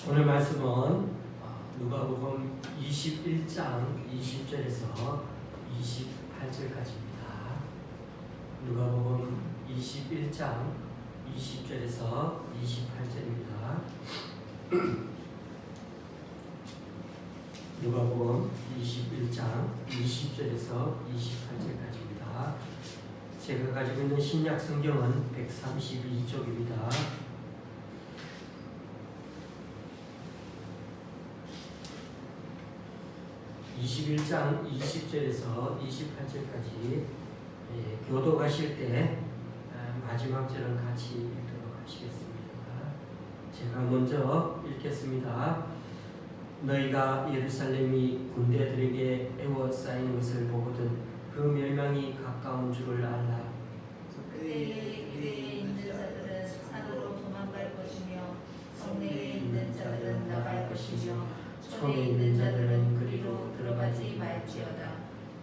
오늘 말씀은 누가복음 21장 20절에서 28절까지입니다. 누가복음 21장 20절에서 28절입니다. 누가복음 21장 20절에서 28절까지입니다. 제가 가지고 있는 신약 성경은 132쪽입니다. 21장 20절에서 28절까지 교도가실 때 마지막 절은 같이 읽도록 하시겠습니다. 제가 먼저 읽겠습니다. 너희가 예루살렘이 군대들에게 에워싸이는 것을 보거든 그 멸망이 가까운 줄을 알라. 그때에 유대에 있는 자들은 산으로 도망갈 것이며 성내에 있는 자들은 나갈 것이며 촌에 있는 자들은 그리로 들어가지 말지어다.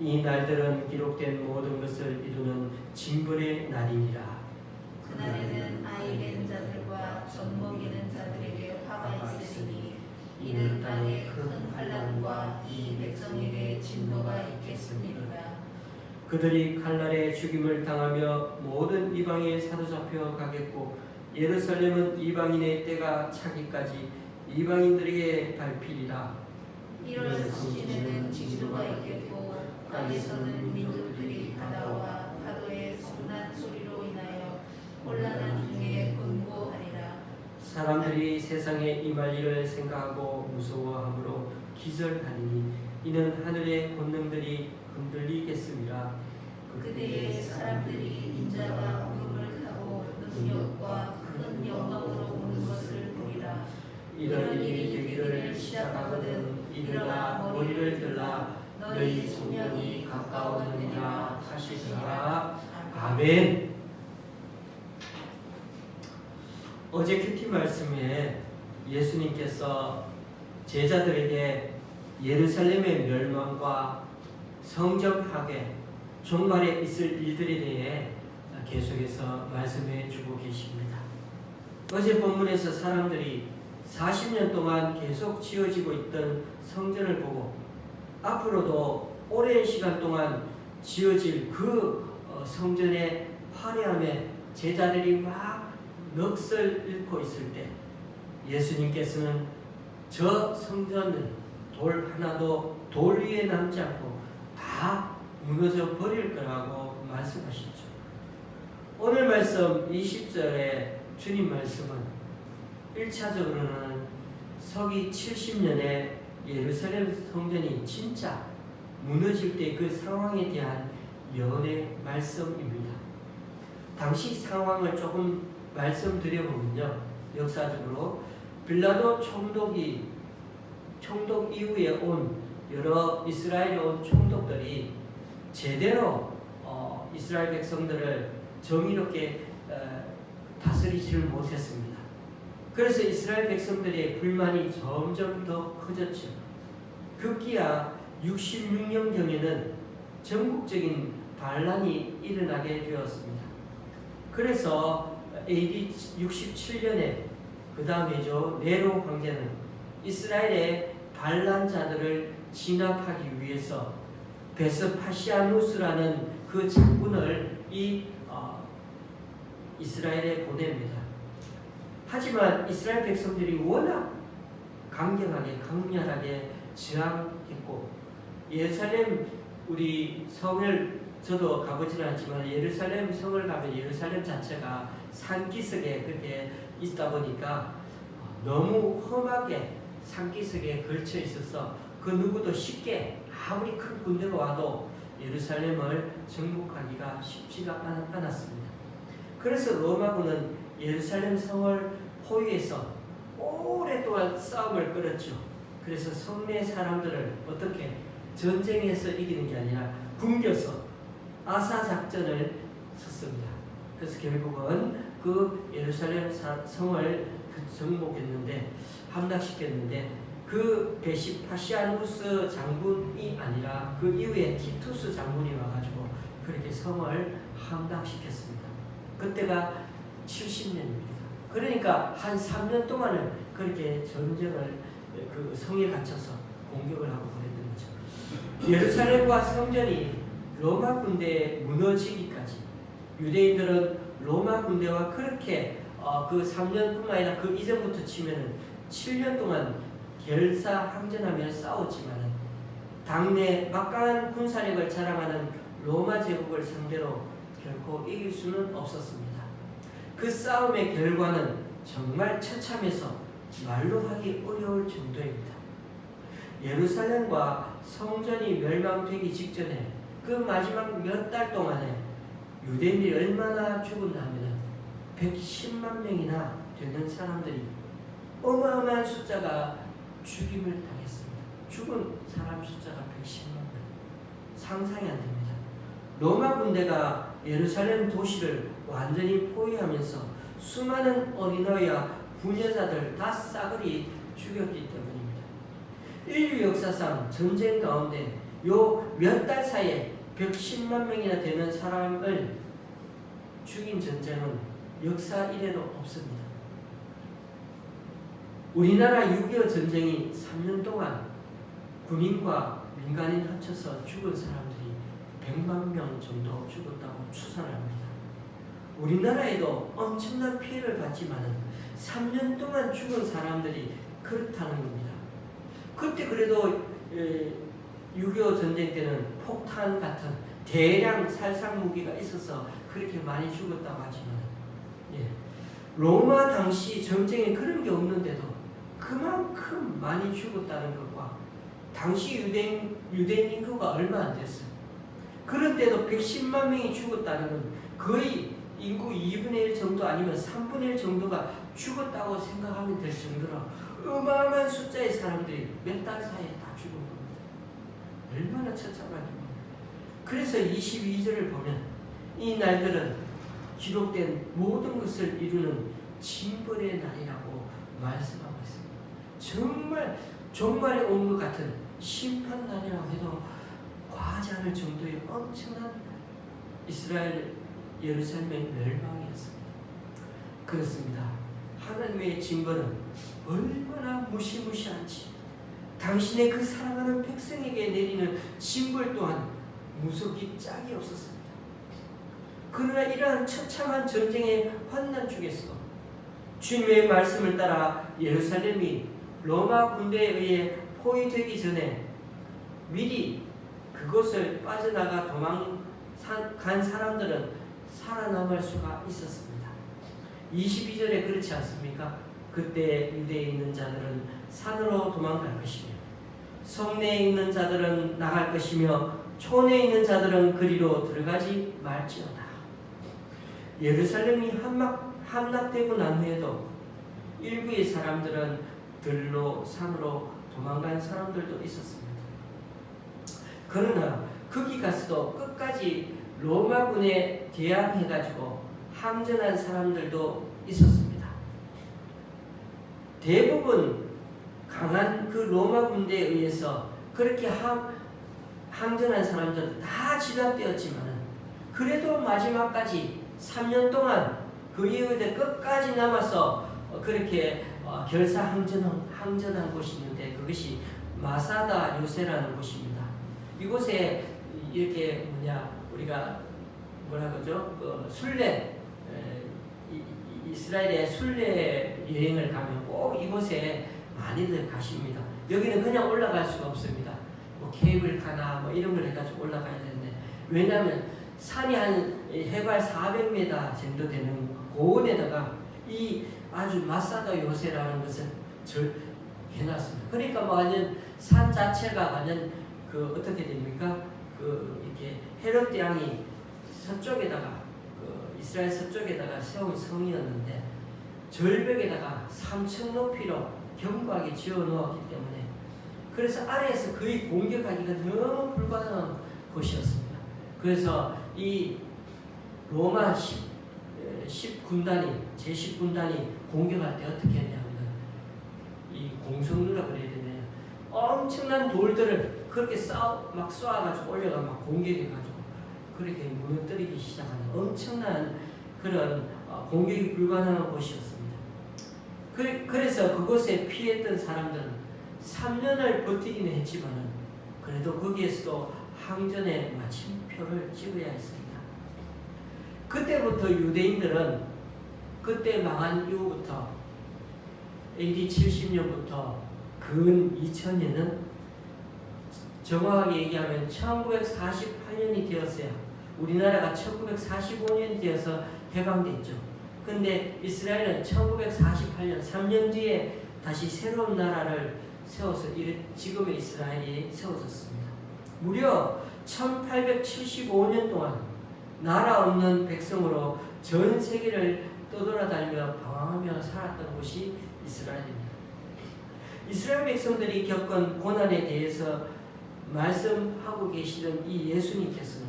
이 날들은 기록된 모든 것을 이루는 징벌의 날이니라. 그날에는 아이 된 자들과 젖 먹이는 자들에게 화가 있으니 이는 땅에 큰 환난과 이 백성에게 진노가 있겠습니다. 그들이 칼날에 죽임을 당하며 모든 이방에 사로잡혀 가겠고 예루살렘은 이방인의 때가 차기까지 이방인들에게 밟히리라. 이런 시기에는 징조가 있겠고 땅에서는 민족들이 바다와 파도의 성난 소리로 인하여 혼란한 중에 곤고하리라. 사람들이 세상에 임할 일을 생각하고 무서워함으로 기절하리니 이는 하늘의 권능들이 흔들리겠습니다. 그때에 사람들이 인자가 구름을 타고 능력과 큰 영광으로 오는 것을 보리라. 이런 일이 되기를 시작하거든 일어나 머리를 들라 너희 소명이 가까우느니라 하시더라. 아멘. 어제 큐티 말씀에 예수님께서 제자들에게 예루살렘의 멸망과 성전 파괴, 종말에 있을 일들에 대해 계속해서 말씀해 주고 계십니다. 어제 본문에서 사람들이 40년 동안 계속 지어지고 있던 성전을 보고 앞으로도 오랜 시간 동안 지어질 그 성전의 화려함에 제자들이 막 넋을 잃고 있을 때 예수님께서는 저 성전은 돌 하나도 돌 위에 남지 않고 다 무너져 버릴 거라고 말씀하셨죠. 오늘 말씀 20절에 주님 말씀은 1차적으로는 서기 70년에 예루살렘 성전이 진짜 무너질 때 그 상황에 대한 예언의 말씀입니다. 당시 상황을 조금 말씀드려보면요. 역사적으로 빌라도 총독 이후에 온 여러 이스라엘에 온 총독들이 제대로 이스라엘 백성들을 정의롭게 다스리지를 못했습니다. 그래서 이스라엘 백성들의 불만이 점점 더 커졌죠. 급기야 66년경에는 전국적인 반란이 일어나게 되었습니다. 그래서 AD 67년에 그 다음에죠. 네로 황제는 이스라엘의 반란자들을 진압하기 위해서 베스파시아누스라는 그 장군을 이스라엘에 보냅니다. 하지만 이스라엘 백성들이 워낙 강경하게 강렬하게 저항했고 예루살렘 우리 성을 저도 가보지는 않지만 예루살렘 성을 가면 예루살렘 자체가 산기슭에 그렇게 있다 보니까 너무 험하게 산기슭에 걸쳐 있어서 그 누구도 쉽게 아무리 큰 군대가 와도 예루살렘을 정복하기가 쉽지가 않았습니다. 그래서 로마군은 예루살렘 성을 포위해서 오랫동안 싸움을 끌었죠. 그래서 성내 사람들을 어떻게 전쟁에서 이기는 게 아니라 굶겨서 아사 작전을 썼습니다. 그래서 결국은 그 예루살렘 성을 정복했는데 함락시켰는데 그 베스파시아누스 장군이 아니라 그 이후에 티투스 장군이 와가지고 그렇게 성을 함락시켰습니다. 그때가 70년입니다. 그러니까 한 3년 동안을 그렇게 전쟁을 그 성에 갇혀서 공격을 하고 그랬던 거죠. 예루살렘과 성전이 로마 군대에 무너지기까지 유대인들은 로마 군대와 그렇게 그 3년뿐만 아니라 그 이전부터 치면은 7년 동안 결사항전하며 싸웠지만은 당내 막강한 군사력을 자랑하는 로마 제국을 상대로 결코 이길 수는 없었습니다. 그 싸움의 결과는 정말 처참해서 말로 하기 어려울 정도입니다. 예루살렘과 성전이 멸망되기 직전에 그 마지막 몇 달 동안에 유대인들이 얼마나 죽었냐면 110만 명이나 되는 사람들이 어마어마한 숫자가 죽임을 당했습니다. 죽은 사람 숫자가 110만 명. 상상이 안 됩니다. 로마 군대가 예루살렘 도시를 완전히 포위하면서 수많은 어린아이와 부녀자들 다 싸그리 죽였기 때문입니다. 인류 역사상 전쟁 가운데 요 몇 달 사이에 110만 명이나 되는 사람을 죽인 전쟁은 역사 이래로 없습니다. 우리나라 6.25 전쟁이 3년 동안 군인과 민간인 합쳐서 죽은 사람들이 100만 명 정도 죽었다고 추산을 합니다. 우리나라에도 엄청난 피해를 받지만 3년 동안 죽은 사람들이 그렇다는 겁니다. 그때 그래도 6.25 전쟁 때는 폭탄 같은 대량 살상 무기가 있어서 그렇게 많이 죽었다고 하지만 로마 당시 전쟁에 그런 게 없는데도 그만큼 많이 죽었다는 것과 당시 유대인 인구가 얼마 안 됐어요. 그런데도 110만 명이 죽었다는 건 거의 인구 2분의 1 정도 아니면 3분의 1 정도가 죽었다고 생각하면 될 정도로 어마어마한 숫자의 사람들이 몇 달 사이에 다 죽은 겁니다. 얼마나 처참하냐. 그래서 22절을 보면 이 날들은 기록된 모든 것을 이루는 징벌의 날이라고 말씀하고 있습니다. 정말 종말에 온 것 같은 심판 날이라고 해도 과하지 않을 정도의 엄청난 이스라엘 예루살렘의 멸망이었습니다. 그렇습니다. 하나님의 징벌은 얼마나 무시무시한지 당신의 그 사랑하는 백성에게 내리는 징벌 또한 무섭기 짝이 없었습니다. 그러나 이러한 처참한 전쟁의 환난 중에서 주님의 말씀을 따라 예루살렘이 로마 군대에 의해 포위되기 전에 미리 그곳을 빠져나가 도망간 사람들은 살아남을 수가 있었습니다. 22절에 그렇지 않습니까? 그때 유대에 있는 자들은 산으로 도망갈 것이며 성내에 있는 자들은 나갈 것이며 촌에 있는 자들은 그리로 들어가지 말지어다. 예루살렘이 함락되고 난 후에도 일부의 사람들은 들로 산으로 도망간 사람들도 있었습니다. 그러나 거기 가서도 끝까지 로마군에 대항해가지고 항전한 사람들도 있었습니다. 대부분 강한 그 로마 군대에 의해서 그렇게 항전한 사람들은 다 진압되었지만 그래도 마지막까지 3년 동안 그 이후에 끝까지 남아서 그렇게 결사항전한 곳이 있는데 그것이 마사다 요새라는 곳입니다. 이곳에 이렇게 우리가 뭐라 그러죠? 그 순례 이스라엘의 순례 여행을 가면 꼭 이곳에 많이들 가십니다. 여기는 그냥 올라갈 수가 없습니다. 뭐 케이블카나 뭐 이런 걸 해가지고 올라가야 되는데 왜냐하면 산이 한 해발 400m 정도 되는 고원에다가 이 아주 마사다 요새라는 것을 해놨습니다. 그러니까 뭐 완전 산 자체가 완전 그 어떻게 됩니까? 그 이렇게 헤롯 대왕이 서쪽에다가 이스라엘 서쪽에다가 세운 성이었는데 절벽에다가 3층 높이로 견고하게 지어 놓았기 때문에 그래서 아래에서 거의 공격하기가 너무 불가능한 곳이었습니다. 그래서 이 로마 10군단이 제10군단이 공격할 때 어떻게 했냐면 이 공성루라 그래야 되네요. 엄청난 돌들을 그렇게 막 쏘아가지고 올려가 막 공격해가지고 그렇게 무너뜨리기 시작하는 엄청난 그런 공격이 불가능한 곳이었습니다. 그래서 그곳에 피했던 사람들은 3년을 버티기는 했지만은 그래도 거기에서도 항전에 마침표를 찍어야 했습니다. 그때부터 유대인들은 그때 망한 이후부터 AD 70년부터 근 2000년은 정확하게 얘기하면 1948년이 되었어야 우리나라가 1945년이 되어서 해방됐죠. 근데 이스라엘은 1948년 3년 뒤에 다시 새로운 나라를 세워서 지금의 이스라엘이 세워졌습니다. 무려 1875년 동안 나라 없는 백성으로 전 세계를 떠돌아다니며 방황하며 살았던 곳이 이스라엘입니다. 이스라엘 백성들이 겪은 고난에 대해서 말씀하고 계시던 이 예수님께서는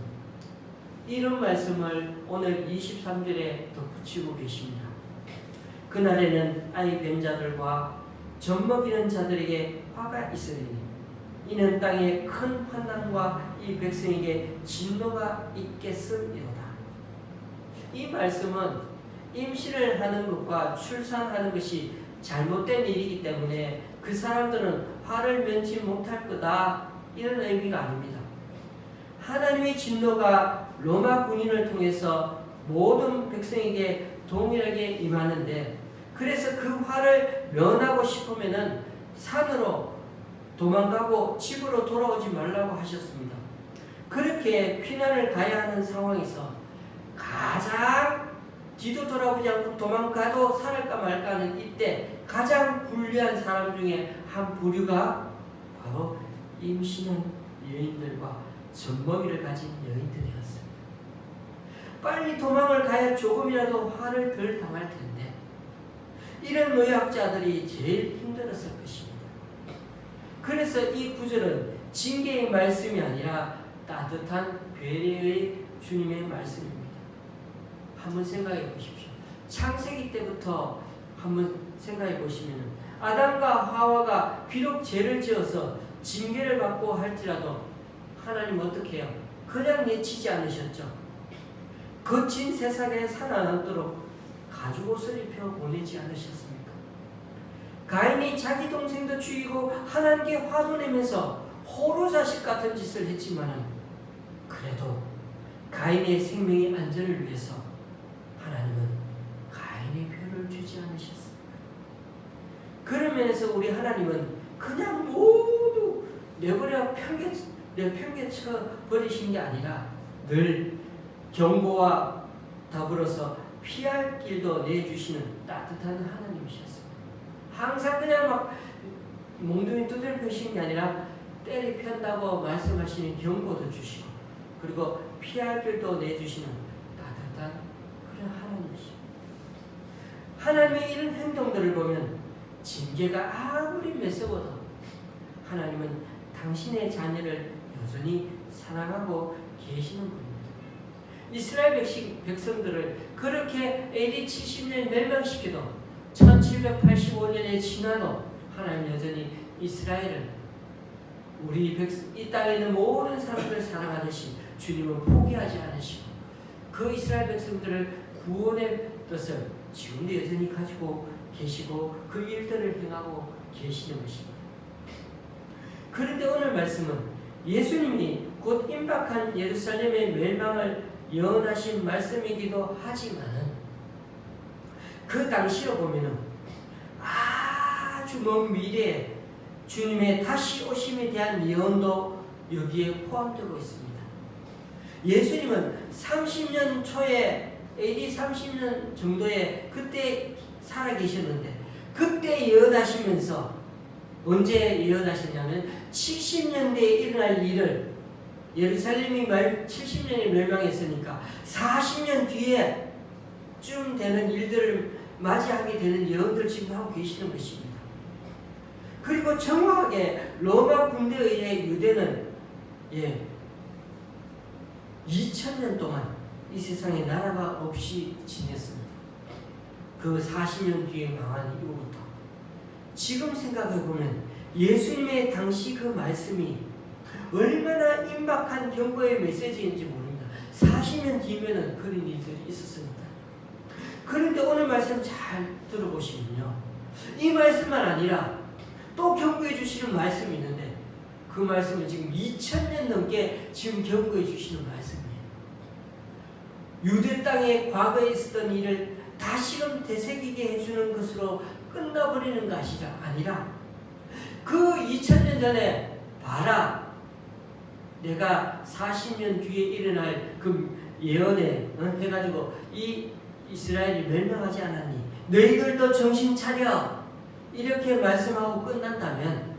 이런 말씀을 오늘 23절에 덧붙이고 계십니다. 그날에는 아이 뵌 자들과 젖먹이는 자들에게 화가 있으리니 이는 땅에 큰 환난과 이 백성에게 진노가 있겠음이로다. 이 말씀은 임신을 하는 것과 출산하는 것이 잘못된 일이기 때문에 그 사람들은 화를 면치 못할 거다 이런 의미가 아닙니다. 하나님의 진노가 로마 군인을 통해서 모든 백성에게 동일하게 임하는데 그래서 그 화를 면하고 싶으면은 산으로 도망가고 집으로 돌아오지 말라고 하셨습니다. 그렇게 피난을 가야 하는 상황에서 가장 뒤도 돌아보지 않고 도망가도 살을까 말까 하는 이때 가장 불리한 사람 중에 한 부류가 바로 임신한 여인들과 젖먹이를 가진 여인들이었습니다. 빨리 도망을 가야 조금이라도 화를 덜 당할 텐데 이런 노약자들이 제일 힘들었을 것입니다. 그래서 이 구절은 징계의 말씀이 아니라 따뜻한 배려의 주님의 말씀입니다. 한번 생각해 보십시오. 창세기 때부터 한번 생각해 보시면 아담과 하와가 비록 죄를 지어서 징계를 받고 할지라도 하나님 어떻게 해요? 그냥 내치지 않으셨죠. 거친 세상에 살아남도록 가죽옷을 입혀 보내지 않으셨습니까? 가인이 자기 동생도 죽이고 하나님께 화도 내면서 호로 자식 같은 짓을 했지만은 그래도 가인의 생명의 안전을 위해서 하나님은 가인의 표를 주지 않으셨습니다. 그런 면에서 우리 하나님은 그냥 모두 내버려 평개쳐 버리신 게 아니라 늘 경고와 더불어서 피할 길도 내주시는 따뜻한 하나님이셨습니다. 항상 그냥 막 몽둥이 두드려 펴시는 게 아니라 때리 편다고 말씀하시는 경고도 주시고 그리고 피할 길도 내주시는 따뜻한 그런 하나님이십니다. 하나님의 이런 행동들을 보면 징계가 아무리 매서워도 하나님은 당신의 자녀를 여전히 사랑하고 계시는 분입니다. 이스라엘 백성들을 그렇게 AD 70년 멸망시켜도 1785년에 지나도 하나님 여전히 이스라엘을 우리 이 땅에 있는 모든 사람들을 사랑하듯이 주님은 포기하지 않으시고 그 이스라엘 백성들을 구원의 뜻을 지금도 여전히 가지고 계시고 그 일들을 행하고 계시는 것입니다. 그런데 오늘 말씀은 예수님이 곧 임박한 예루살렘의 멸망을 예언하신 말씀이기도 하지만은 그 당시로 보면은 아주 먼 미래에 주님의 다시 오심에 대한 예언도 여기에 포함되고 있습니다. 예수님은 30년 초에 AD 30년 정도에 그때 살아계셨는데 그때 예언하시면서 언제 예언하셨냐면 70년대에 일어날 일을 예루살렘이 70년에 멸망했으니까 40년 뒤에 쯤 되는 일들을 맞이하게 되는 예언들 지금 하고 계시는 것입니다. 그리고 정확하게 로마 군대에 의해 유대는 2000년 동안 이 세상에 나라가 없이 지냈습니다. 그 40년 뒤에 망한 이후부터 지금 생각해보면 예수님의 당시 그 말씀이 얼마나 임박한 경고의 메시지인지 모릅니다. 40년 뒤면은 그런 일들이 있었습니다. 그런데 오늘 말씀 잘 들어보시면요. 이 말씀만 아니라 또 경고해 주시는 말씀이 있는데 그 말씀은 지금 2000년 넘게 지금 경고해 주시는 말씀이에요. 유대 땅에 과거에 있었던 일을 다시금 되새기게 해주는 것으로 끝나버리는 것이 아니라 그 2000년 전에 봐라 내가 40년 뒤에 일어날 그 예언에 해가지고 이 이스라엘이 멸망하지 않았니? 너희들도 정신 차려 이렇게 말씀하고 끝난다면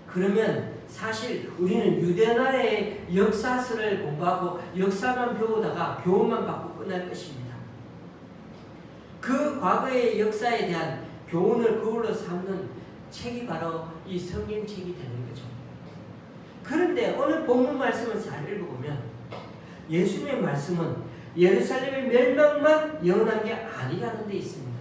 그러면 사실 우리는 유대 나라의 역사서를 공부하고 역사만 배우다가 교훈만 받고 끝날 것입니다. 그 과거의 역사에 대한 교훈을 그걸로 삼는 책이 바로 이 성경책이 되는 거죠. 그런데 오늘 본문 말씀을 잘 읽어보면 예수님의 말씀은 예루살렘의 멸망만 예언한 게 아니라는 데 있습니다.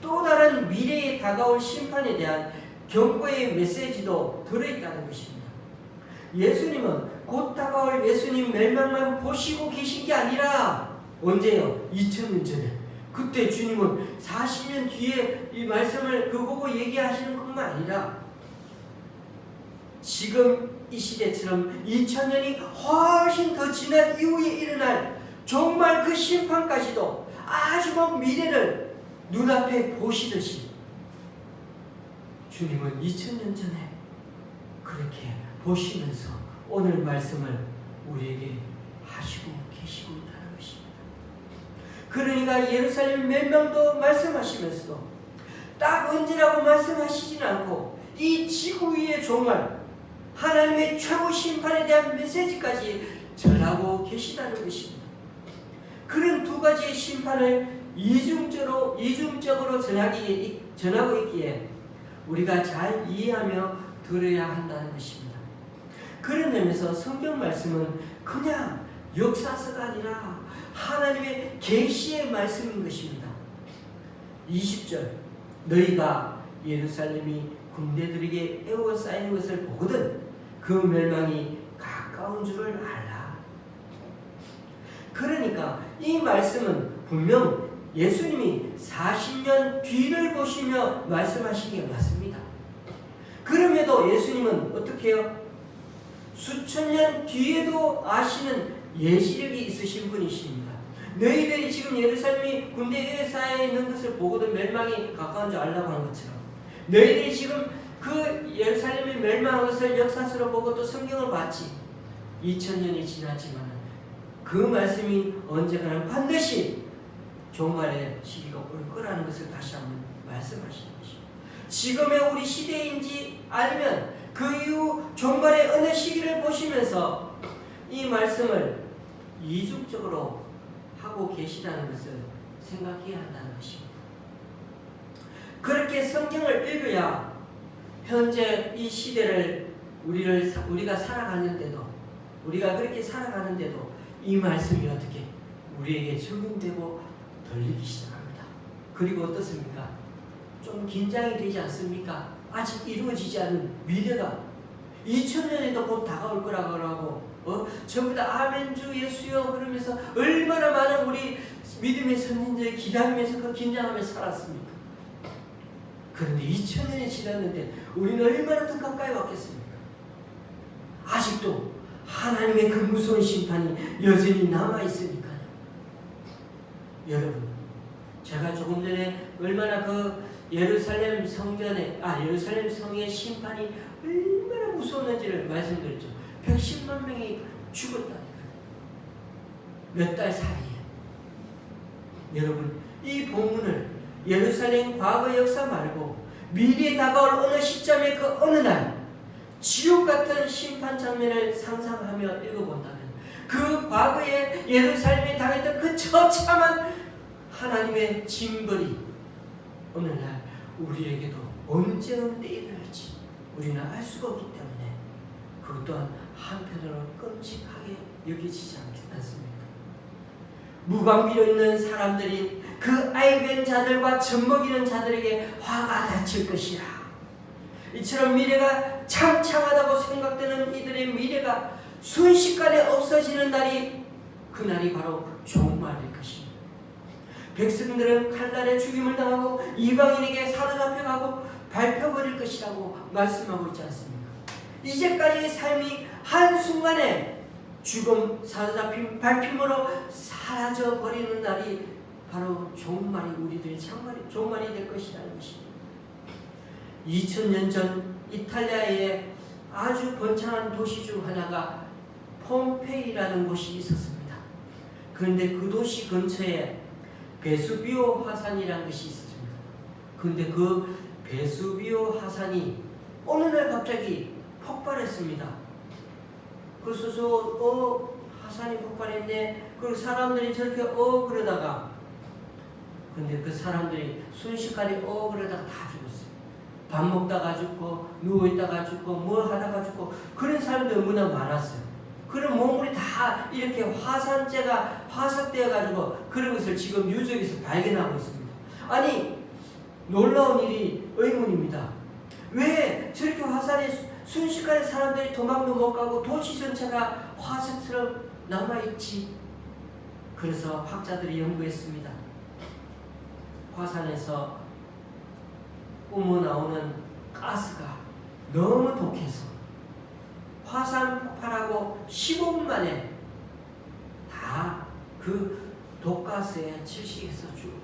또 다른 미래에 다가올 심판에 대한 경고의 메시지도 들어있다는 것입니다. 예수님은 곧 다가올 예수님 멸망만 보시고 계신 게 아니라 언제요? 2000년 전에. 그때 주님은 40년 뒤에 이 말씀을 그 보고 얘기하시는 것만 아니라 지금 이 시대처럼 2000년이 훨씬 더 지난 이후에 일어날 정말 그 심판까지도 아주 먼 미래를 눈앞에 보시듯이 주님은 2000년 전에 그렇게 보시면서 오늘 말씀을 우리에게 하시고 계시고 있다는 것입니다. 그러니까 예루살렘 멸망도 말씀하시면서도 딱 언제라고 말씀하시진 않고 이 지구 위에 정말 하나님의 최후 심판에 대한 메시지까지 전하고 계시다는 것입니다. 그런 두 가지의 심판을 이중적으로 전하고 있기에 우리가 잘 이해하며 들어야 한다는 것입니다. 그런 점에서 성경 말씀은 그냥 역사서가 아니라 하나님의 계시의 말씀인 것입니다. 20절 너희가 예루살렘이 군대들에게 에워싸이는 것을 보거든 그 멸망이 가까운 줄을 알라. 그러니까 이 말씀은 분명 예수님이 40년 뒤를 보시며 말씀하신 게 맞습니다. 그럼에도 예수님은 어떻게 해요? 수천 년 뒤에도 아시는 예시력이 있으신 분이십니다. 너희들이 지금 예루살렘이 군대에 쌓여 있는 것을 보고도 멸망이 가까운 줄 알라고 하는 것처럼 너희들이 지금 그 예루살렘이 멸망한 것을 역사서로 보고 또 성경을 봤지. 2000년이 지났지만 그 말씀이 언젠가는 반드시 종말의 시기가 올 거라는 것을 다시 한번 말씀하시는 것입니다. 지금의 우리 시대인지 아니면 그 이후 종말의 어느 시기를 보시면서 이 말씀을 이중적으로 하고 계시다는 것을 생각해야 한다는 것입니다. 그렇게 성경을 읽어야 현재 이 시대를 우리가 살아가는데도 우리가 그렇게 살아가는데도 이 말씀이 어떻게 우리에게 적용되고 들리기 시작합니다. 그리고 어떻습니까? 좀 긴장이 되지 않습니까? 아직 이루어지지 않은 미래가 2000년에도 곧 다가올 거라고 하고 전부 다 아멘 주 예수여 그러면서 얼마나 많은 우리 믿음의 선진들이 기다리면서 그 긴장하면서 살았습니까? 그런데 2000년이 지났는데 우리는 얼마나 더 가까이 왔겠습니까? 아직도 하나님의 그 무서운 심판이 여전히 남아있으니까요. 여러분, 제가 조금 전에 얼마나 그 예루살렘 성의 심판이 얼마나 무서웠는지를 말씀드렸죠. 110만 명이 죽었다니까요. 몇 달 사이에. 여러분, 이 본문을 예루살렘 과거 역사 말고 미래에 다가올 어느 시점의 그 어느 날 지옥 같은 심판 장면을 상상하며 읽어본다면 그 과거에 예루살렘에 당했던 그 처참한 하나님의 징벌이 오늘날 우리에게도 언제 어느 때 일어날지 우리는 알 수가 없기 때문에 그것 또한 한편으로 끔찍하게 여겨지지 않습니까? 무방비로 있는 사람들이 그 아이벤 자들과 젖먹이는 자들에게 화가 닫힐 것이라. 이처럼 미래가 창창하다고 생각되는 이들의 미래가 순식간에 없어지는 날이 그날이 바로 종말일 것입니다. 백성들은 칼날에 죽임을 당하고 이방인에게 사로잡혀가고 밟혀버릴 것이라고 말씀하고 있지 않습니까? 이제까지의 삶이 한순간에 죽음, 사로잡힘, 밟힘으로 사라져버리는 날이 바로 종말이 우리들의 종말이 될 것이라는 것입니다. 2000년 전 이탈리아의 아주 번창한 도시 중 하나가 폼페이라는 곳이 있었습니다. 그런데 그 도시 근처에 베수비오 화산이라는 것이 있었습니다. 그런데 그 베수비오 화산이 어느 날 갑자기 폭발했습니다. 그래서 화산이 폭발했네. 그리고 사람들이 저렇게 그러다가 근데 그 사람들이 순식간에 그러다가 다 죽었어요. 밥 먹다가 죽고 누워있다가 죽고 뭐 하다가 죽고 그런 사람들이 너무나 많았어요. 그런 몸물이 다 이렇게 화산재가 화석되어 가지고 그런 것을 지금 유적에서 발견하고 있습니다. 아니 놀라운 일이 의문입니다. 왜 저렇게 화산에 순식간에 사람들이 도망도 못 가고 도시 전체가 화석처럼 남아있지? 그래서 학자들이 연구했습니다. 화산에서 뿜어나오는 가스가 너무 독해서 화산 폭발하고 15분 만에 다 그 독가스에 질식해서 죽어요.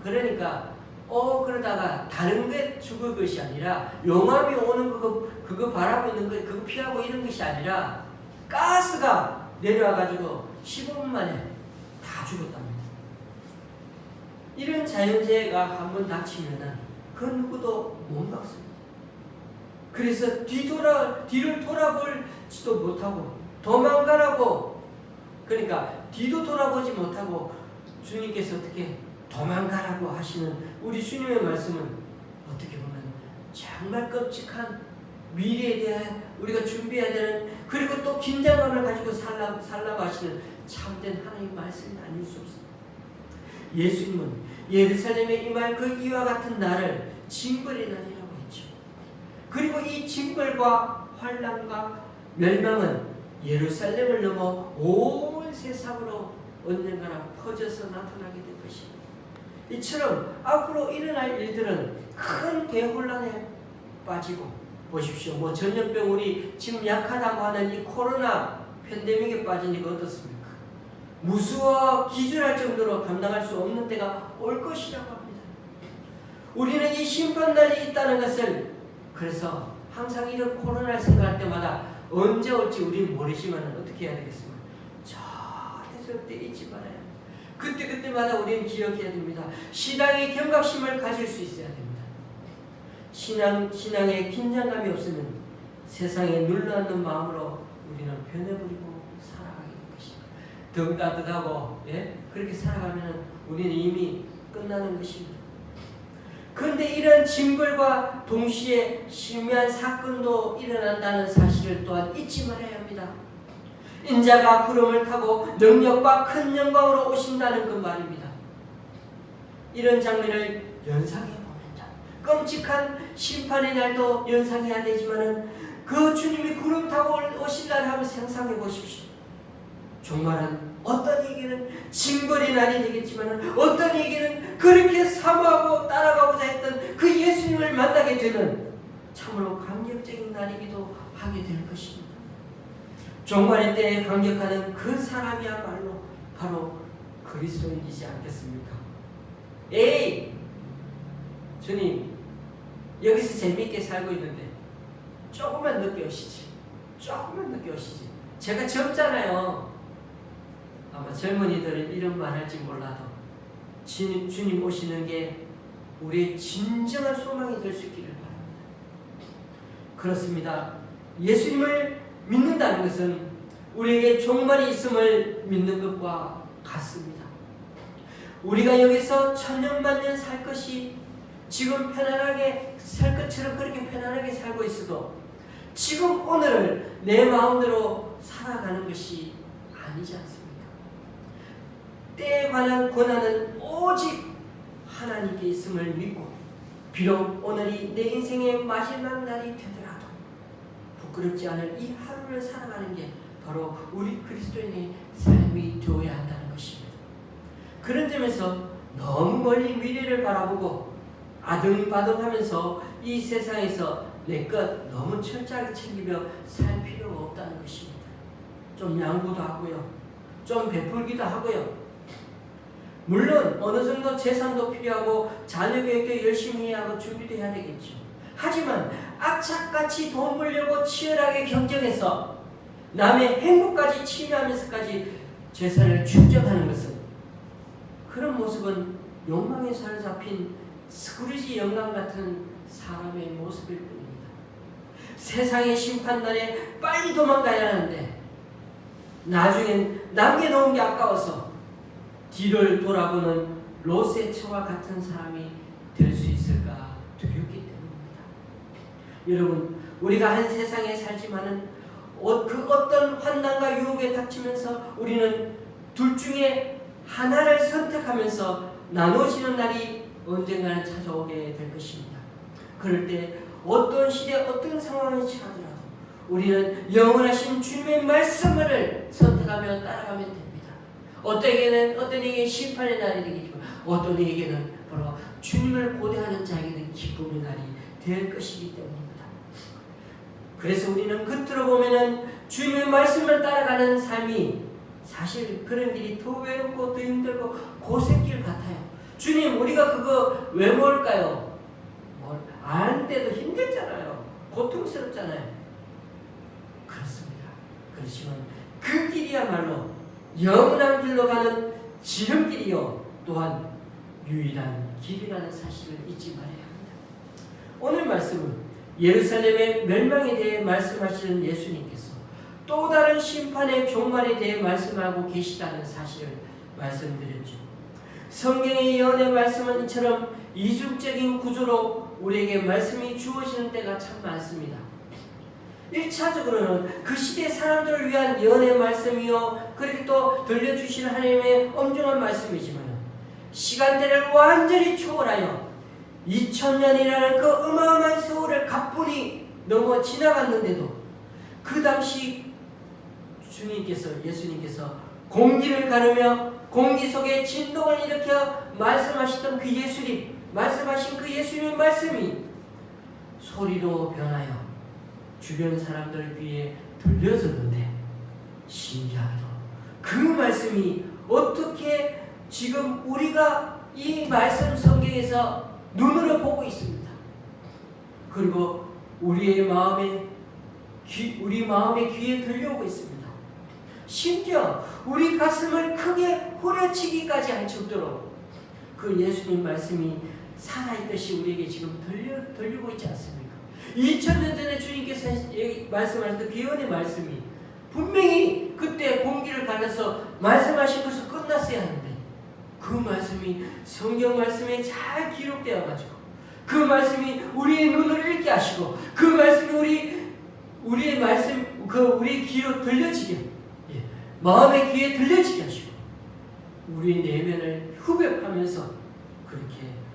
그러니까 그러다가 다른 게 죽을 것이 아니라 용암이 오는 그거 바라고 있는 거 그거 피하고 이런 것이 아니라 가스가 내려와가지고 15분 만에 다 죽었답니다. 이런 자연재해가 한번 닥치면은 그 누구도 못 막습니다. 그래서 뒤를 돌아볼지도 못하고 도망가라고 그러니까 뒤도 돌아보지 못하고 주님께서 어떻게 도망가라고 하시는 우리 주님의 말씀은 어떻게 보면 정말 끔찍한 미래에 대해 우리가 준비해야 되는 그리고 또 긴장감을 가지고 살라고 하시는 참된 하나님의 말씀이 아닐 수 없습니다. 예수님은 예루살렘에 임할 그 이와 같은 날을 징벌의 날이라고 했죠. 그리고 이 징벌과 환난과 멸망은 예루살렘을 넘어 온 세상으로 언젠가나 퍼져서 나타나게 될 것입니다. 이처럼 앞으로 일어날 일들은 큰 대혼란에 빠지고 보십시오. 전염병 우리 지금 약하다고 하는 이 코로나 팬데믹에 빠지니까 어떻습니까? 무서워 기절할 정도로 감당할 수 없는 때가 올 것이라고 합니다. 우리는 이 심판날이 있다는 것을 그래서 항상 이런 코로나를 생각할 때마다 언제 올지 우리는 모르지만 어떻게 해야 되겠습니까? 절대 잊지 말아야 합니다. 그때마다 우리는 기억해야 됩니다. 신앙의 경각심을 가질 수 있어야 됩니다. 신앙에 긴장감이 없으면 세상에 눌러앉는 마음으로 우리는 변해버리고 살아가게 될 것입니다. 덩따뜻하고 그렇게 살아가면 우리는 이미 끝나는 것입니다. 그런데 이런 징벌과 동시에 심한 사건도 일어난다는 사실을 또한 잊지 말아야 합니다. 인자가 구름을 타고 능력과 큰 영광으로 오신다는 그 말입니다. 이런 장면을 연상해 봅니다. 끔찍한 심판의 날도 연상해야 되지만은 그 주님이 구름 타고 오실 날을 한번 상상해 보십시오. 종말은 어떤 이에게는 징벌의 날이 되겠지만 어떤 이에게는 그렇게 사모하고 따라가고자 했던 그 예수님을 만나게 되는 참으로 감격적인 날이기도 하게 될 것입니다. 종말의 때에 감격하는 그 사람이야말로 바로 그리스도인이지 않겠습니까? 에이! 주님 여기서 재미있게 살고 있는데 조금만 늦게 오시지. 조금만 늦게 오시지. 제가 젊잖아요. 아마 젊은이들은 이런 말 할지 몰라도 주님 오시는 게 우리의 진정한 소망이 될 수 있기를 바랍니다. 그렇습니다. 예수님을 믿는다는 것은 우리에게 종말이 있음을 믿는 것과 같습니다. 우리가 여기서 천년만년 살 것이 지금 편안하게 살 것처럼 그렇게 편안하게 살고 있어도 지금 오늘을 내 마음대로 살아가는 것이 아니지 않습니까? 때에 관한 권한은 오직 하나님께 있음을 믿고 비록 오늘이 내 인생의 마지막 날이 되더라도 부끄럽지 않을 이 하루를 살아가는 게 바로 우리 그리스도인의 삶이 되어야 한다는 것입니다. 그런 점에서 너무 멀리 미래를 바라보고 아등바등하면서 이 세상에서 내 것 너무 철저하게 챙기며 살 필요가 없다는 것입니다. 좀 양보도 하고요. 좀 베풀기도 하고요. 물론 어느 정도 재산도 필요하고 자녀 교육도 열심히 해야 하고 준비도 해야 되겠죠. 하지만 악착같이 돈 벌려고 치열하게 경쟁해서 남의 행복까지 침해하면서까지 재산을 축적하는 것은, 그런 모습은 욕망에 사로잡힌 스크루지 영감 같은 사람의 모습일 뿐입니다. 세상의 심판날에 빨리 도망가야 하는데 나중엔 남겨놓은 게 아까워서 뒤를 돌아보는 롯의 처와 같은 사람이 될 수 있을까 두렵기 때문입니다. 여러분, 우리가 한 세상에 살지만은 그 어떤 환난과 유혹에 닥치면서 우리는 둘 중에 하나를 선택하면서 나눠지는 날이 언젠가는 찾아오게 될 것입니다. 그럴 때 어떤 시대 어떤 상황이 처하더라도 우리는 영원하신 주님의 말씀을 선택하며 따라가면 됩니다. 어떤 이에게는 심판의 날이 되겠지만 어떤 이에게는 바로 주님을 고대하는 자에게는 기쁨의 날이 될 것이기 때문입니다. 그래서 우리는 겉으로 보면은 주님의 말씀을 따라가는 삶이 사실 그런 길이 더 외롭고 더 힘들고 고생길 같아요. 주님, 우리가 그거 왜 먹을까요? 아는데도 힘들잖아요. 고통스럽잖아요. 그렇습니다. 그렇지만 그 길이야말로 영원한 길로 가는 지름길이요, 또한 유일한 길이라는 사실을 잊지 말아야 합니다. 오늘 말씀은 예루살렘의 멸망에 대해 말씀하시는 예수님께서 또 다른 심판의 종말에 대해 말씀하고 계시다는 사실을 말씀드렸죠. 성경의 예언의 말씀은 이처럼 이중적인 구조로 우리에게 말씀이 주어지는 때가 참 많습니다. 1차적으로는 그 시대 사람들을 위한 예언의 말씀이요, 그렇게 또 들려주시는 하나님의 엄중한 말씀이지만 시간대를 완전히 초월하여 2000년이라는 그 어마어마한 세월을 가뿐히 넘어 지나갔는데도 그 당시 예수님께서 공기를 가르며 공기 속에 진동을 일으켜 말씀하셨던 그 예수님, 말씀하신 그 예수님의 말씀이 소리로 변하여 주변 사람들 귀에 들려졌는데, 신기하게도 그 말씀이 어떻게 지금 우리가 이 말씀 성경에서 눈으로 보고 있습니다. 그리고 우리 마음의 귀에 들려오고 있습니다. 심지어 우리 가슴을 크게 후려치기까지 할 정도로 그 예수님 말씀이 살아있듯이 우리에게 지금 들리고 있지 않습니까? 2000년 전에 주님께서 말씀하셨던 그 예언의 말씀이 분명히 그때 공기를 갈라서 말씀하신 것은 끝났어야 하는데 그 말씀이 성경 말씀에 잘 기록되어 가지고 그 말씀이 우리의 눈을 읽게 하시고 그 말씀이 우리의 말씀 우리의 귀로 들려지게, 마음의 귀에 들려지게 하시고 우리의 내면을 흡입하면서 그렇게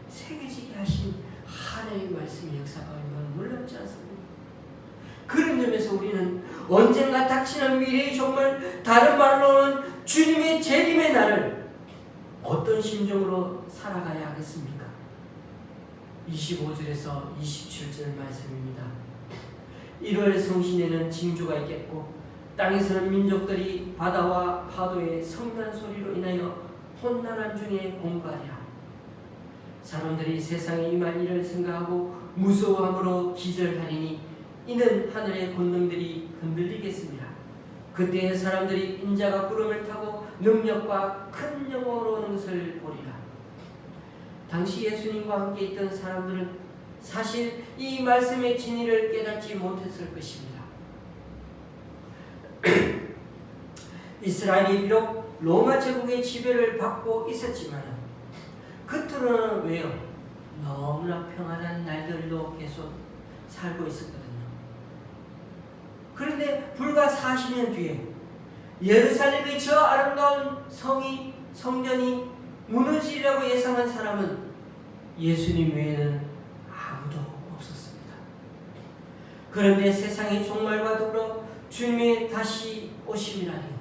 새겨지게 하신 하나님의 말씀의 역사가 얼마나 놀랍지 않습니까? 그런 점에서 우리는 언젠가 닥치는 미래의 종말, 다른 말로는 주님의 재림의 날을 어떤 심정으로 살아가야 하겠습니까? 25절에서 27절 말씀입니다. 1월 성신에는 징조가 있겠고 땅에서는 민족들이 바다와 파도의 성난 소리로 인하여 혼란한 중에 공부하리라. 사람들이 세상에 임할 일을 생각하고 무서워함으로 기절하리니 이는 하늘의 권능들이 흔들리겠습니다. 그때 사람들이 인자가 구름을 타고 능력과 큰 영광으로 오는 것을 보리라. 당시 예수님과 함께 있던 사람들은 사실 이 말씀의 진리를 깨닫지 못했을 것입니다. 이스라엘이 비록 로마 제국의 지배를 받고 있었지만 겉으로는 왜요? 너무나 평안한 날들도 계속 살고 있었거든요. 그런데 불과 40년 뒤에 예루살렘의 저 아름다운 성전이 무너지려고 예상한 사람은 예수님 외에는 아무도 없었습니다. 그런데 세상의 종말과 더불어 주님의 다시 오심이라니요.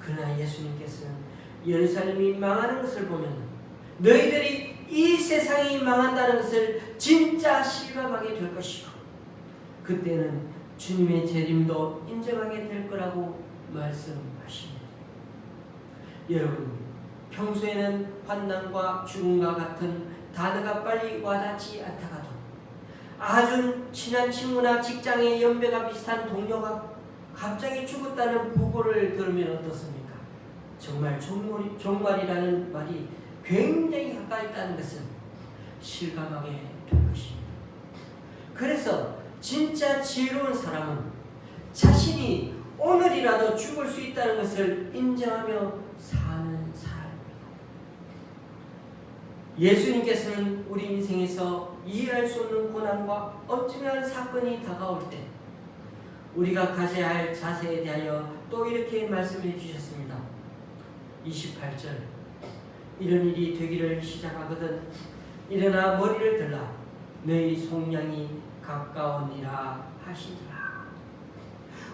그러나 예수님께서는 예루살렘이 망하는 것을 보면 너희들이 이 세상이 망한다는 것을 진짜 실감하게 될 것이고 그때는 주님의 재림도 인정하게 될 거라고 말씀하십니다. 여러분, 평소에는 환난과 죽음과 같은 단어가 빨리 와닿지 않다가도 아주 친한 친구나 직장의 연배가 비슷한 동료가 갑자기 죽었다는 부고를 들으면 어떻습니까? 정말 종말이라는 말이 굉장히 가까이 있다는 것을 실감하게 될 것입니다. 그래서 진짜 지혜로운 사람은 자신이 오늘이라도 죽을 수 있다는 것을 인정하며 사는 사람입니다. 예수님께서는 우리 인생에서 이해할 수 없는 고난과 엄청난 사건이 다가올 때 우리가 가져야 할 자세에 대하여 또 이렇게 말씀해 주셨습니다. 28절 이런 일이 되기를 시작하거든 일어나 머리를 들라 너희 속량이 가까우니라 하시더라.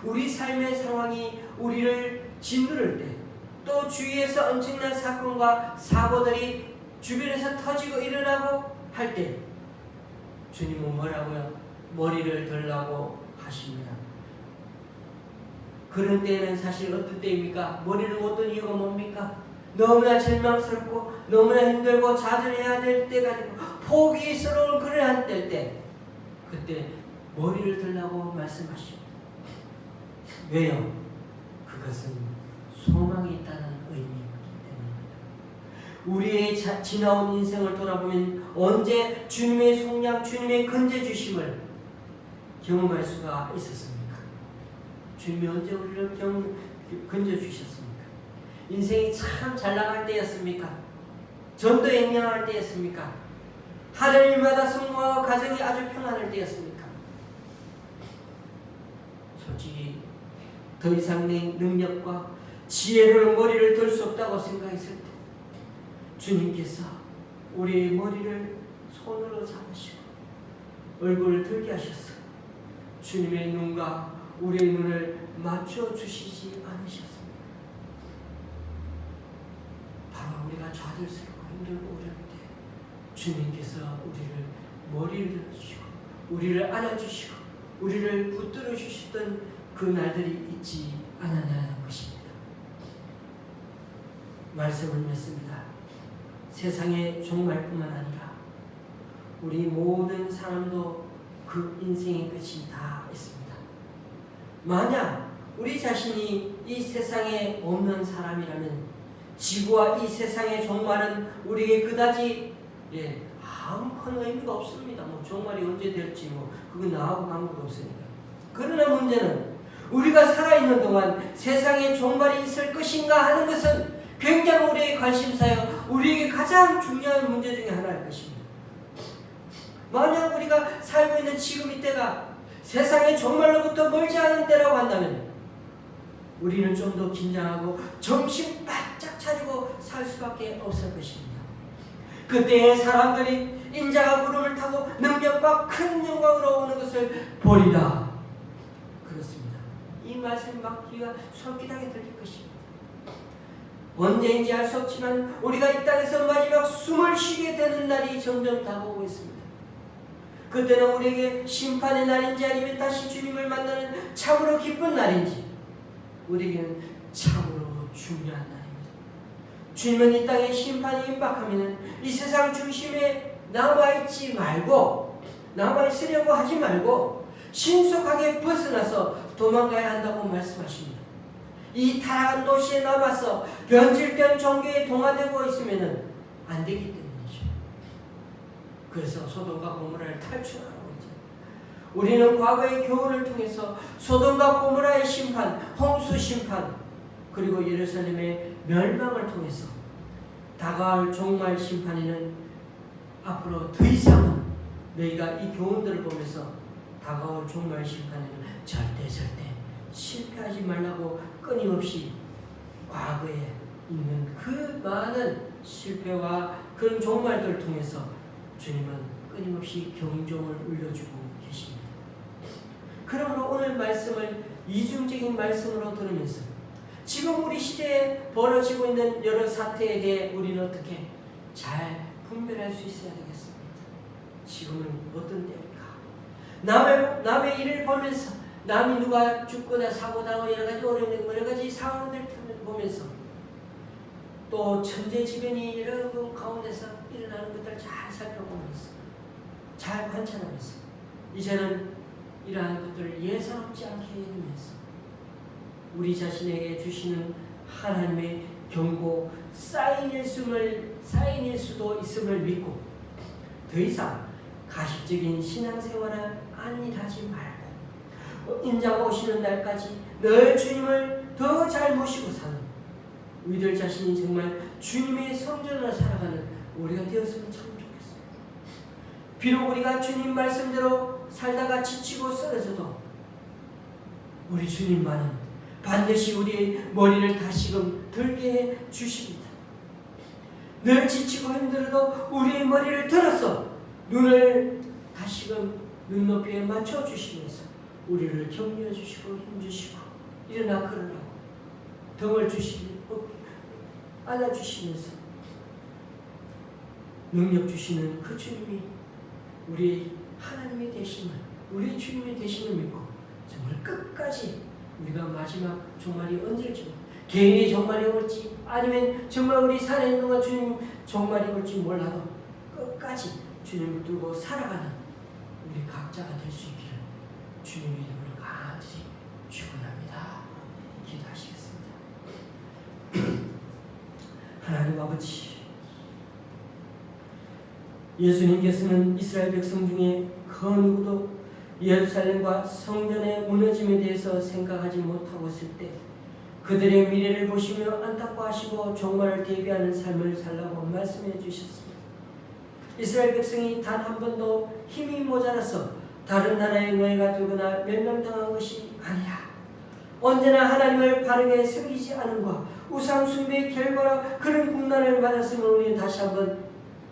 우리 삶의 상황이 우리를 짓누를 때 또 주위에서 엄청난 사건과 사고들이 주변에서 터지고 일어나고 할 때 주님은 뭐라고요? 머리를 들라고 하십니다. 그런 때는 사실 어떤 때입니까? 머리를 못 든 이유가 뭡니까? 너무나 절망스럽고 너무나 힘들고 좌절해야 될 때가 아니고 포기스러운 그러한 때일 때 그때 머리를 들라고 말씀하십니다. 왜요? 그것은 소망이 있다는 의미이기 때문입니다. 우리의 지나온 인생을 돌아보면 언제 주님의 속량, 주님의 건져 주심을 경험할 수가 있었습니까? 주님이 언제 우리를 건져 주셨습니까? 인생이 참 잘 나갈 때였습니까? 전도행량할 때였습니까? 하는 일마다 성공하고 가정이 아주 평안할 때였습니까? 솔직히 더 이상 내 능력과 지혜로는 머리를 들 수 없다고 생각했을 때 주님께서 우리의 머리를 손으로 잡으시고 얼굴을 들게 하셔서 주님의 눈과 우리의 눈을 맞춰주시지 않으셨습니다. 바로 우리가 좌절스럽고 힘들고 어려울 때 주님께서 우리를 머리를 들어주시고 우리를 안아주시고 우리를 붙들어 주셨던 그 날들이 있지 않았냐는 것입니다. 말씀을 맺습니다. 세상의 종말뿐만 아니라 우리 모든 사람도 그 인생의 끝이 다 있습니다. 만약 우리 자신이 이 세상에 없는 사람이라면 지구와 이 세상의 종말은 우리에게 그다지 아무 큰 의미가 없습니다. 종말이 언제 될지 그건 나하고 관계가 없으니까. 그러나 문제는 우리가 살아있는 동안 세상에 종말이 있을 것인가 하는 것은 굉장히 우리의 관심사여 우리에게 가장 중요한 문제 중에 하나일 것입니다. 만약 우리가 살고 있는 지금 이때가 세상의 종말로부터 멀지 않은 때라고 한다면 우리는 좀 더 긴장하고 정신 바짝 차리고 살 수밖에 없을 것입니다. 그때의 사람들이 인자가 구름을 타고 능력과 큰 영광으로 오는 것을 보리라. 그렇습니다. 이 말씀 막 귀가 솔깃하게 들릴 것입니다. 언제인지 알 수 없지만 우리가 이 땅에서 마지막 숨을 쉬게 되는 날이 점점 다가오고 있습니다. 그때는 우리에게 심판의 날인지 아니면 다시 주님을 만나는 참으로 기쁜 날인지 우리에게는 참으로 중요한 날입니다. 주님은 이 땅에 심판이 임박하면 이 세상 중심에 남아있지 말고 남아있으려고 하지 말고 신속하게 벗어나서 도망가야 한다고 말씀하십니다. 이 타락한 도시에 남아서 변질된 종교에 동화되고 있으면 안 되기 때문이죠. 그래서 소돔과 고모라를 탈출하라고 했죠. 우리는 과거의 교훈을 통해서 소돔과 고모라의 심판, 홍수 심판, 그리고 예루살렘의 멸망을 통해서 다가올 종말 심판에는 앞으로 더 이상은 너희가 이 교훈들을 보면서 다가올 종말 심판에는 절대 실패하지 말라고 끊임없이 과거에 있는 그 많은 실패와 그런 종말들을 통해서 주님은 끊임없이 경종을 울려주고 계십니다. 그러므로 오늘 말씀을 이중적인 말씀으로 들으면서 지금 우리 시대에 벌어지고 있는 여러 사태에 대해 우리는 어떻게 잘 분별할 수 있어야 되겠습니다. 지금은 어떤 때일까? 남의 일을 보면서 남이 누가 죽거나 사고당하고 여러 가지 상황들 보면서 또 천재지변이 여러 분 가운데서 일어나는 것들을 잘 살펴보면서 잘 관찰하면서 이제는 이러한 것들을 예사롭지 않게 여기면서 우리 자신에게 주시는 하나님의 경고 사인일 수도 있음을 믿고 더 이상 가식적인 신앙생활을 안일하지 말고 인자가 오시는 날까지 늘 주님을 더 잘 모시고 사는 우리들 자신이 정말 주님의 성전으로 살아가는 우리가 되었으면 참 좋겠습니다. 비록 우리가 주님 말씀대로 살다가 지치고 쓰러져도 우리 주님만은 반드시 우리의 머리를 다시금 들게 해 주십니다. 늘 지치고 힘들어도 우리의 머리를 들어서 눈을 다시금 눈높이에 맞춰 주시면서 우리를 격려해 주시고 힘주시고 일어나 걸으라고 등을 주시고 안아주시면서 능력 주시는 그 주님이 우리 하나님이 되심을 우리 주님이 되심을 믿고 정말 끝까지 우리가 마지막 종말이 언제일지 개인의 종말이 올지 아니면 정말 우리 살아있는 동안 주님 종말이 올지 몰라도 끝까지 주님을 두고 살아가는 우리 각자가 될 수 있기를 주님의 이름으로 간절히 축원합니다. 기도하시겠습니다. 하나님 아버지, 예수님께서는 이스라엘 백성 중에 그 누구도 예루살렘과 성전의 무너짐에 대해서 생각하지 못하고 있을 때 그들의 미래를 보시며 안타까워하시고 종말을 대비하는 삶을 살라고 말씀해 주셨습니다. 이스라엘 백성이 단 한 번도 힘이 모자라서 다른 나라의 노예가 되거나 멸망당한 것이 아니라 언제나 하나님을 바르게 섬기지 않음과 우상 숭배의 결과로 그런 국난을 맞았으면 우리는 다시 한번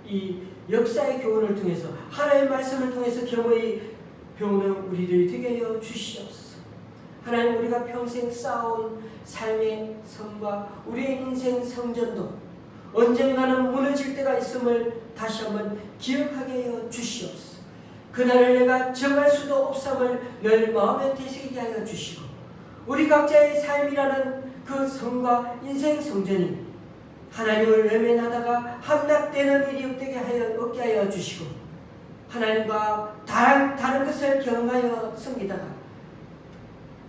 이 역사의 교훈을 통해서 하나님의 말씀을 통해서 겸허히 배우는 우리들이 되게 하여 주시옵소서. 하나님, 우리가 평생 쌓아온 삶의 성과 우리의 인생 성전도 언젠가는 무너질 때가 있음을 다시 한번 기억하게 하여 주시옵소서. 그날을 내가 정할 수도 없음을 늘 마음에 되새기게 하여 주시고 우리 각자의 삶이라는 그 성과 인생 성전이 하나님을 외면하다가 함락되는 일이 없게 하여 주시고 하나님과 다른 것을 경험하여 섬기다가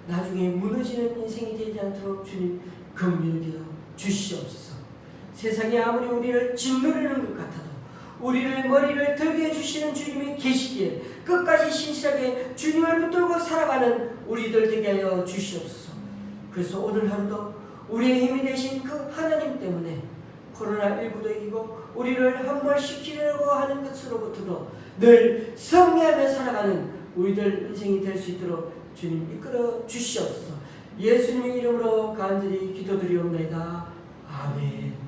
나중에 무너지는 인생이 되지 않도록 주님 긍휼히 주시옵소서. 세상이 아무리 우리를 짓누르는 것 같아도 우리를 머리를 들게 해주시는 주님이 계시기에 끝까지 신실하게 주님을 붙들고 살아가는 우리들 되게 하여 주시옵소서. 그래서 오늘 하루도 우리의 힘이 되신 그 하나님 때문에 코로나19도 이기고 우리를 함몰시키려고 하는 것으로부터도 늘 승리하며 살아가는 우리들 인생이 될 수 있도록 주님 이끌어 주시옵소서. 예수님의 이름으로 간절히 기도드리옵나이다. 아멘.